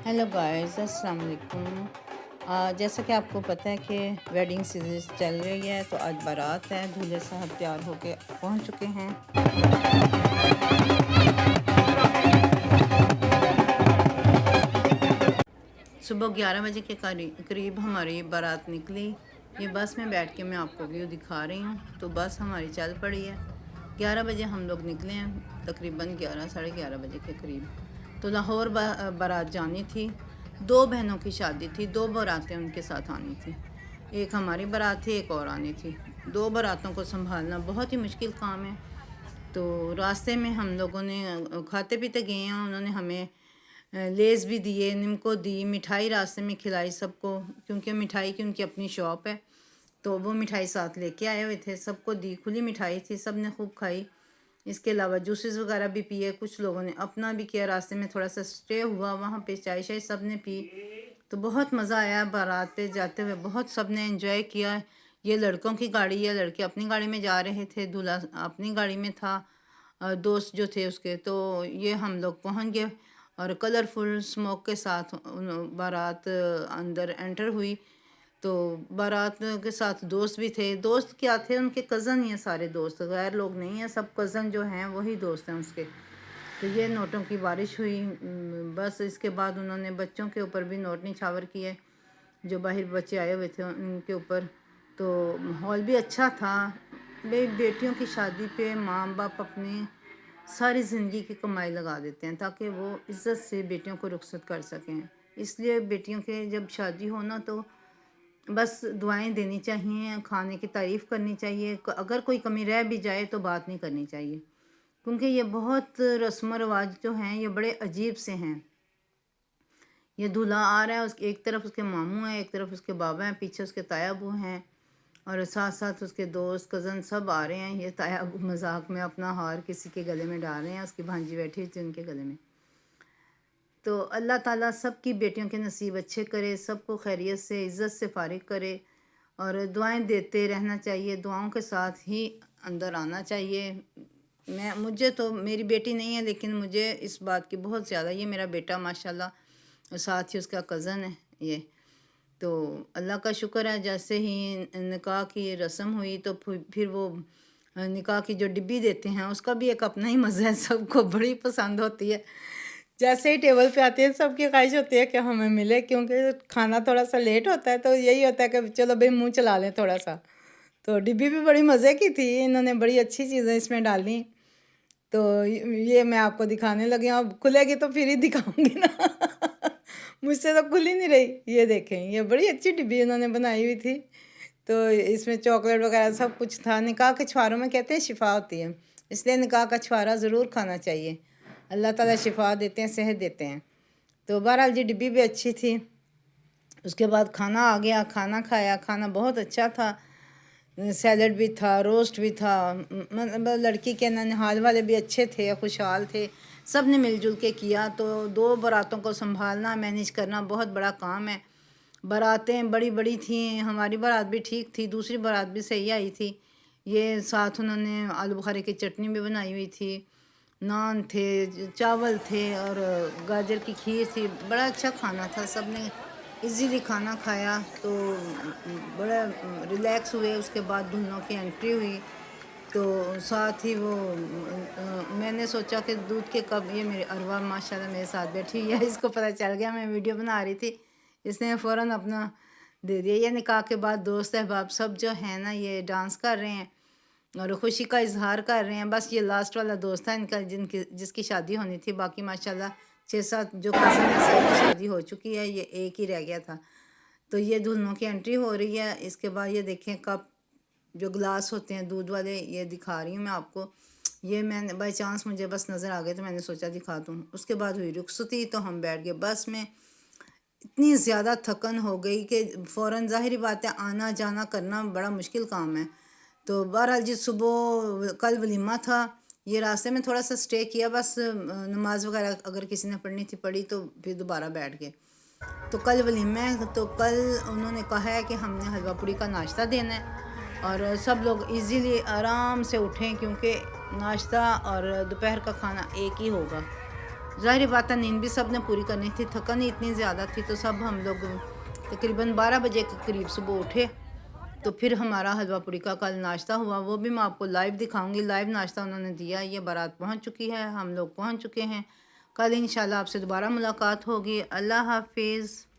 Hello guys, السلام علیکم۔ جیسا کہ آپ کو پتہ ہے کہ ویڈنگ سیزن چل رہی ہے، تو آج بارات ہے۔ دولہے صاحب تیار ہو کے پہنچ چکے ہیں۔ صبح 11 بجے کے قریب ہماری بارات نکلی۔ یہ بس میں بیٹھ کے میں آپ کو ویو دکھا رہی ہوں۔ تو بس ہماری چل پڑی ہے۔ 11 بجے ہم لوگ نکلے ہیں، تقریباً 11 ساڑھے 11 بجے کے قریب۔ تو لاہور بارات جانی تھی۔ 2 بہنوں کی شادی تھی، 2 باراتیں ان کے ساتھ آنی تھی۔ ایک ہماری بارات تھی، ایک اور آنی تھی۔ 2 باراتوں کو سنبھالنا بہت ہی مشکل کام ہے۔ تو راستے میں ہم لوگوں نے کھاتے پیتے گئے ہیں۔ انہوں نے ہمیں لیز بھی دیے، نمکو دی، مٹھائی راستے میں کھلائی سب کو، کیونکہ مٹھائی کی ان کی اپنی شاپ ہے، تو وہ مٹھائی ساتھ لے کے آئے ہوئے تھے۔ سب کو دی، کھلی مٹھائی تھی، سب نے خوب کھائی۔ اس کے علاوہ جوسز وغیرہ بھی پیے، کچھ لوگوں نے اپنا بھی کیا۔ راستے میں تھوڑا سا سٹے ہوا، وہاں پہ چائے شائے سب نے پی۔ تو بہت مزہ آیا بارات پہ جاتے ہوئے، بہت سب نے انجوائے کیا۔ یہ لڑکوں کی گاڑی ہے، لڑکے اپنی گاڑی میں جا رہے تھے، دولہا اپنی گاڑی میں تھا، دوست جو تھے اس کے۔ تو یہ ہم لوگ پہنچ گئے اور کلرفل اسموک کے ساتھ بارات اندر انٹر ہوئی۔ تو بارات کے ساتھ دوست بھی تھے۔ دوست کیا تھے، ان کے کزن ہی ہیں سارے دوست، غیر لوگ نہیں ہیں، سب کزن جو ہیں وہی دوست ہیں اس کے۔ تو یہ نوٹوں کی بارش ہوئی۔ بس اس کے بعد انہوں نے بچوں کے اوپر بھی نوٹ نچھاور کیے، جو باہر بچے آئے ہوئے تھے ان کے اوپر۔ تو ماحول بھی اچھا تھا۔ بیٹیوں کی شادی پہ ماں باپ اپنی ساری زندگی کی کمائی لگا دیتے ہیں تاکہ وہ عزت سے بیٹیوں کو رخصت کر سکیں۔ اس لیے بیٹیوں کے جب شادی ہونا تو بس دعائیں دینی چاہیے، کھانے کی تعریف کرنی چاہیے، اگر کوئی کمی رہ بھی جائے تو بات نہیں کرنی چاہیے، کیونکہ یہ بہت رسم و رواج جو ہیں یہ بڑے عجیب سے ہیں۔ یہ دولہا آ رہا ہے، ایک طرف اس کے ماموں ہیں، ایک طرف اس کے بابا ہیں، پیچھے اس کے تایا ابو ہیں، اور ساتھ ساتھ اس کے دوست کزن سب آ رہے ہیں۔ یہ تایا ابو مذاق میں اپنا ہار کسی کے گلے میں ڈال رہے ہیں، اس کی بھانجی بیٹھی ہوئی تھی ان کے گلے میں۔ تو اللہ تعالیٰ سب کی بیٹیوں کے نصیب اچھے کرے، سب کو خیریت سے عزت سے فارغ کرے، اور دعائیں دیتے رہنا چاہیے، دعاؤں کے ساتھ ہی اندر آنا چاہیے۔ مجھے تو میری بیٹی نہیں ہے، لیکن مجھے اس بات کی بہت زیادہ، یہ میرا بیٹا ماشاءاللہ، اور ساتھ ہی اس کا کزن ہے یہ۔ تو اللہ کا شکر ہے، جیسے ہی نکاح کی رسم ہوئی تو پھر وہ نکاح کی جو ڈبی دیتے ہیں اس کا بھی ایک اپنا ہی مزہ ہے، سب کو بڑی پسند ہوتی ہے۔ جیسے ہی ٹیبل پہ آتے ہیں سب کی خواہش ہوتی ہے کہ ہمیں ملے، کیونکہ کھانا تھوڑا سا لیٹ ہوتا ہے، تو یہی ہوتا ہے کہ چلو بھائی منہ چلا لیں تھوڑا سا۔ تو ڈبی بھی بڑی مزے کی تھی، انہوں نے بڑی اچھی چیزیں اس میں ڈالی۔ تو یہ میں آپ کو دکھانے لگی ہوں، اب کھلے گی تو پھر ہی دکھاؤں گی نا مجھ سے تو کھل ہی نہیں رہی۔ یہ دیکھیں، یہ بڑی اچھی ڈبی انہوں نے بنائی ہوئی تھی، تو اس میں چاکلیٹ وغیرہ سب کچھ تھا۔ نکاح کے چھواروں میں کہتے ہیں شفا ہوتی ہے، اس لیے نکاح کا چھوارا ضرور کھانا چاہیے، اللہ تعالیٰ شفا دیتے ہیں، صحت دیتے ہیں۔ تو بہرحال جی ڈبی بھی اچھی تھی۔ اس کے بعد کھانا آ گیا، کھانا کھایا، کھانا بہت اچھا تھا، سیلڈ بھی تھا، روسٹ بھی تھا، لڑکی کے ننہال والے بھی اچھے تھے، خوشحال تھے، سب نے مل جل کے کیا۔ تو 2 باراتوں کو سنبھالنا، مینیج کرنا بہت بڑا کام ہے۔ باراتیں بڑی بڑی تھیں، ہماری بارات بھی ٹھیک تھی، دوسری بارات بھی صحیح آئی تھی۔ یہ ساتھ انہوں نے آلو بخارے کی چٹنی بھی بنائی ہوئی تھی، نان تھے، چاول تھے، اور گاجر کی کھیر تھی، بڑا اچھا کھانا تھا، سب نے ایزیلی کھانا کھایا، تو بڑا ریلیکس ہوئے۔ اس کے بعد دلہنوں کی انٹری ہوئی، تو ساتھ ہی وہ میں نے سوچا کہ دودھ کے کپ، یہ میری اروا ماشاءاللہ میرے ساتھ بیٹھی ہوئی ہے، اس کو پتہ چل گیا میں ویڈیو بنا رہی تھی، اس نے فوراً اپنا دے دیا۔ یہ نکاح کے بعد دوست احباب سب جو ہیں نا یہ ڈانس کر رہے ہیں اور خوشی کا اظہار کر رہے ہیں۔ بس یہ لاسٹ والا دوست تھا ان کا جس کی شادی ہونی تھی، باقی ماشاءاللہ 6-7 جو کزن ہیں سب کی شادی ہو چکی ہے، یہ ایک ہی رہ گیا تھا۔ تو یہ دلہنوں کی انٹری ہو رہی ہے۔ اس کے بعد یہ دیکھیں کپ، جو گلاس ہوتے ہیں دودھ والے، یہ دکھا رہی ہوں میں آپ کو، یہ میں نے بائی چانس مجھے بس نظر آ گئے تو میں نے سوچا دکھا دوں۔ اس کے بعد ہوئی رخصتی، تو ہم بیٹھ گئے بس میں۔ اتنی زیادہ تھکن ہو گئی کہ فوراً، ظاہری بات ہے آنا جانا کرنا بڑا مشکل کام ہے۔ تو بہرحال جی صبح کل ولیمہ تھا، یہ راستے میں تھوڑا سا سٹے کیا، بس نماز وغیرہ اگر کسی نے پڑھنی تھی پڑھی، تو پھر دوبارہ بیٹھ گئے۔ تو کل ولیمہ ہے، تو کل انہوں نے کہا ہے کہ ہم نے حلوہ پوری کا ناشتہ دینا ہے، اور سب لوگ ایزیلی آرام سے اٹھیں، کیونکہ ناشتہ اور دوپہر کا کھانا ایک ہی ہوگا۔ ظاہر بات ہے نیند بھی سب نے پوری کرنی تھی، تھکن ہی اتنی زیادہ تھی، تو سب ہم لوگ تقریباً 12 بجے کے قریب صبح اٹھے. تو پھر ہمارا حلوہ پوری کا کل ناشتہ ہوا، وہ بھی میں آپ کو لائیو دکھاؤں گی. لائیو ناشتہ انہوں نے دیا. یہ بارات پہنچ چکی ہے، ہم لوگ پہنچ چکے ہیں. کل انشاءاللہ آپ سے دوبارہ ملاقات ہوگی. اللہ حافظ.